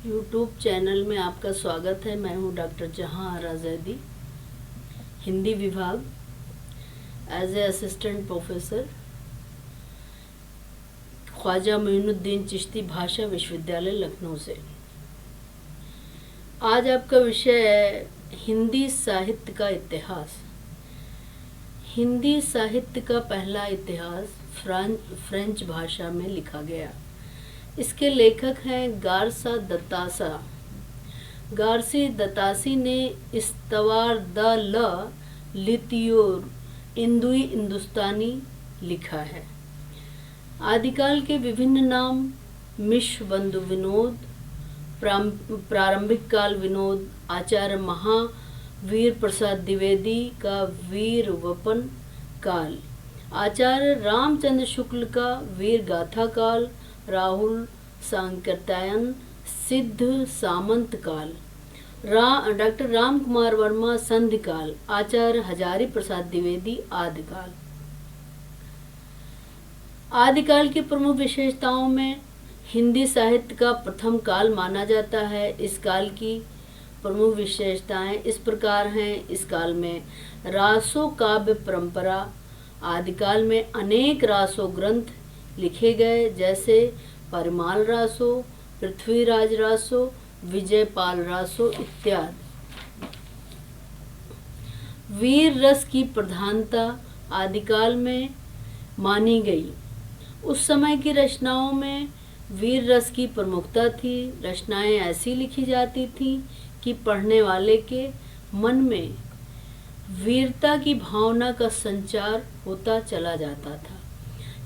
YouTube channel में आपका स्वागत है। मैं हूं डॉक्टर जहां आरा जैदी, हिंदी विभाग, as a assistant professor, Khwaja Moinuddin Chishti भाषा विश्वविद्यालय लखनऊ से। आज आपका विषय है हिंदी साहित्य का इतिहास। हिंदी साहित्य का पहला इतिहास फ्रेंच भाषा में लिखा गया। इसके लेखक हैं गारसा दतासा। गारसी दतासी ने इस्तवार द ल लितियोर इंदुई हिंदुस्तानी लिखा है। आदिकाल के विभिन्न नाम मिश्र बंधु विनोद, प्रारंभिक काल विनोद, आचार्य महावीर प्रसाद द्विवेदी का वीर वपन काल, आचार्य रामचंद्र शुक्ल का वीर गाथा काल, राहुल सांकृत्यायन सिद्ध सामंत काल, डॉक्टर राम कुमार वर्मा संधि काल, आचार्य हजारी प्रसाद द्विवेदी आदि काल। आदिकाल की प्रमुख विशेषताओं में हिंदी साहित्य का प्रथम काल माना जाता है। इस काल की प्रमुख विशेषताएं इस प्रकार हैं। इस काल में रासो काव्य परंपरा, आदिकाल में अनेक रासो ग्रंथ लिखे गए, जैसे परिमाल रासो, पृथ्वीराज रासो, विजयपाल रासो इत्यादि। वीर रस की प्रधानता आदिकाल में मानी गई। उस समय की रचनाओं में वीर रस की प्रमुखता थी। रचनाएं ऐसी लिखी जाती थीं कि पढ़ने वाले के मन में वीरता की भावना का संचार होता चला जाता था।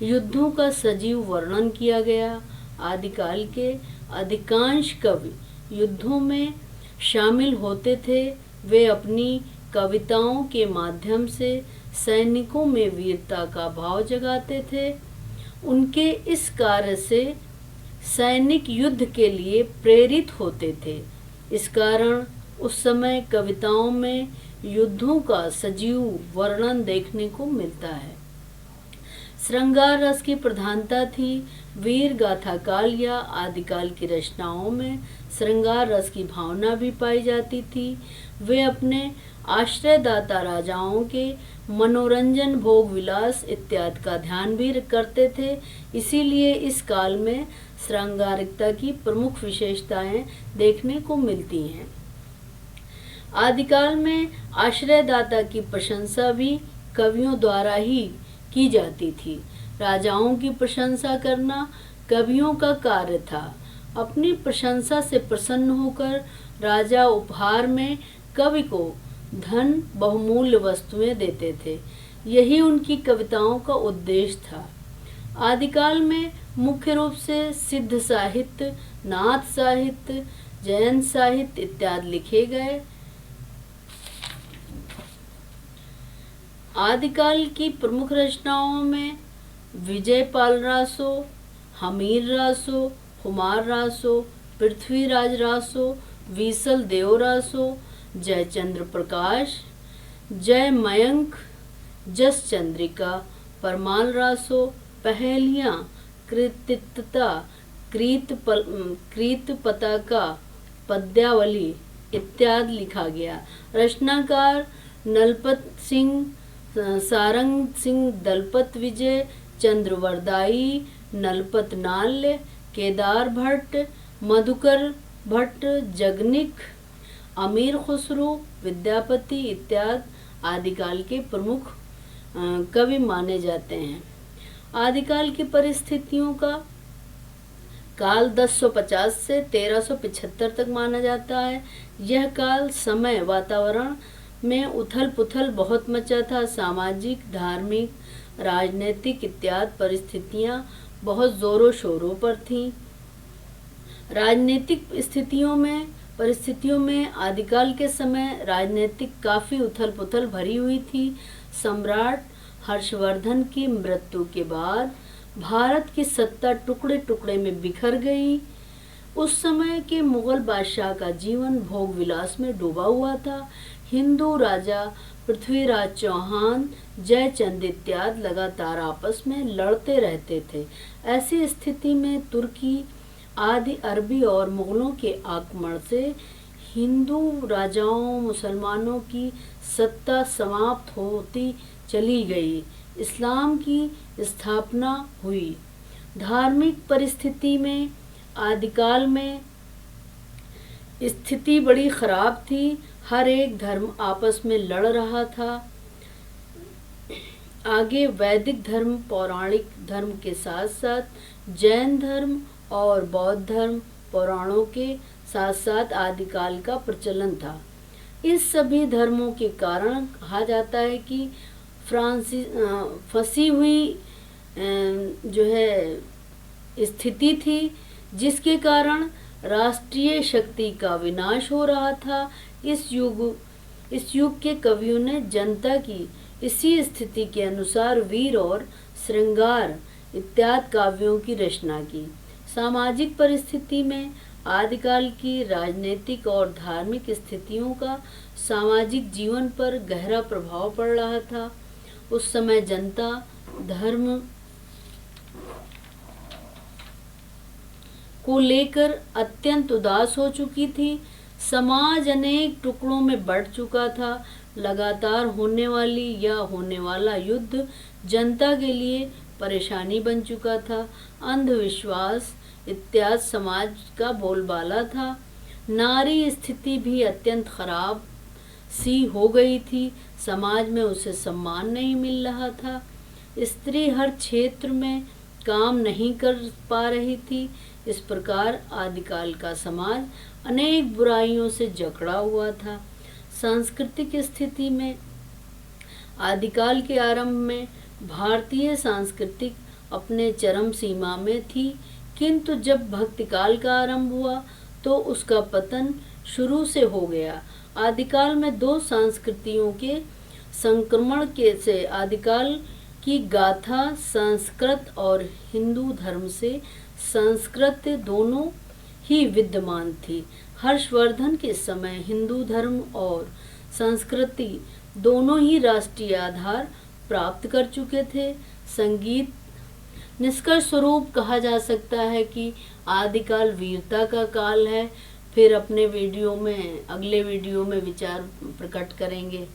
युद्धों का सजीव वर्णन किया गया। आदिकाल के अधिकांश कवि युद्धों में शामिल होते थे। वे अपनी कविताओं के माध्यम से सैनिकों में वीरता का भाव जगाते थे। उनके इस कार्य से सैनिक युद्ध के लिए प्रेरित होते थे। इस कारण उस समय कविताओं में युद्धों का सजीव वर्णन देखने को मिलता है। श्रृंगार रस की प्रधानता थी। वीर गाथा काल या आदिकाल की रचनाओं में श्रृंगार रस की भावना भी पाई जाती थी। वे अपने आश्रयदाता राजाओं के मनोरंजन, भोग विलास इत्यादि का ध्यान भी करते थे। इसीलिए इस काल में श्रृंगारिकता की प्रमुख विशेषताएं देखने को मिलती हैं। आदिकाल में आश्रयदाता की प्रशंसा भी कवियों द्वारा ही की जाती थी। राजाओं की प्रशंसा करना कवियों का कार्य था। अपनी प्रशंसा से प्रसन्न होकर राजा उपहार में कवि को धन, बहुमूल्य वस्तुएं देते थे। यही उनकी कविताओं का उद्देश्य था। आदिकाल में मुख्य रूप से सिद्ध साहित्य, नाथ साहित्य, जयंत साहित्य इत्यादि लिखे गए। आदिकाल की प्रमुख रचनाओं में विजयपाल रासो, हमीर रासो, हुमार रासो, पृथ्वीराज रासो, वीसल देव रासो, जयचंद्र प्रकाश, जय मयंक, जस चंद्रिका, परमाल रासो, पहेलियाँ, कृतित्वता, कृत पताका, पद्यावली इत्यादि लिखा गया। रचनाकार नलपत सिंह, सारंग सिंह, दलपत विजय, चंद्रवरदाई, नलपत नाल्य, केदार भट्ट, मधुकर भट्ट, जगनिक, अमीर खुसरो, विद्यापति इत्यादि आदिकाल के प्रमुख कवि माने जाते हैं। आदिकाल की परिस्थितियों का काल 1050 से 1375 तक माना जाता है। यह काल समय वातावरण में उथल पुथल बहुत मचा था। सामाजिक, धार्मिक, राजनीतिक इत्यादि परिस्थितियां बहुत जोरों शोरों पर थीं। राजनीतिक परिस्थितियों में आदिकाल के समय राजनीतिक काफ़ी उथल पुथल भरी हुई थी। सम्राट हर्षवर्धन की मृत्यु के बाद भारत की सत्ता टुकड़े टुकड़े में बिखर गई। उस समय के मुगल बादशाह का जीवन भोग विलास में डूबा हुआ था। हिंदू राजा पृथ्वीराज चौहान, जयचंद इत्यादि लगातार आपस में लड़ते रहते थे। ऐसी स्थिति में तुर्की आदि अरबी और मुगलों के आक्रमण से हिंदू राजाओं मुसलमानों की सत्ता समाप्त होती चली गई। इस्लाम की स्थापना हुई। धार्मिक परिस्थिति में आदिकाल में स्थिति बड़ी खराब थी। हर एक धर्म आपस में लड़ रहा था। आगे वैदिक धर्म, पौराणिक धर्म के साथ साथ जैन धर्म और बौद्ध धर्म पुराणों के साथ साथ आदिकाल का प्रचलन था। इस सभी धर्मों के कारण कहा जाता है कि फंसी हुई जो है स्थिति थी, जिसके कारण राष्ट्रीय शक्ति का विनाश हो रहा था। इस युग के कवियों ने जनता की इसी स्थिति के अनुसार वीर और श्रृंगार इत्यादि काव्यों की रचना की। सामाजिक परिस्थिति में आदिकाल की राजनीतिक और धार्मिक स्थितियों का सामाजिक जीवन पर गहरा प्रभाव पड़ रहा था। उस समय जनता धर्म को लेकर अत्यंत उदास हो चुकी थी। समाज अनेक टुकड़ों में बढ़ चुका था। लगातार होने वाली या होने वाला युद्ध जनता के लिए परेशानी बन चुका था। अंधविश्वास इत्यादि समाज का बोलबाला था। नारी स्थिति भी अत्यंत खराब सी हो गई थी। समाज में उसे सम्मान नहीं मिल रहा था। स्त्री हर क्षेत्र में काम नहीं कर पा रही थी। इस प्रकार आदिकाल का समाज अनेक बुराइयों से जकड़ा हुआ था। सांस्कृतिक स्थिति में आदिकाल के आरंभ में भारतीय सांस्कृतिक अपने चरम सीमा में थी, किंतु जब भक्तिकाल का आरंभ हुआ तो उसका पतन शुरू से हो गया। आदिकाल में दो संस्कृतियों के संक्रमण के से आदिकाल की गाथा संस्कृत और हिंदू धर्म से संस्कृत दोनों ही विद्यमान थी। हर्षवर्धन के समय हिंदू धर्म और संस्कृति दोनों ही राष्ट्रीय आधार प्राप्त कर चुके थे। संगीत निष्कर्ष स्वरूप कहा जा सकता है कि आदिकाल वीरता का काल है। फिर अपने अगले वीडियो में विचार प्रकट करेंगे।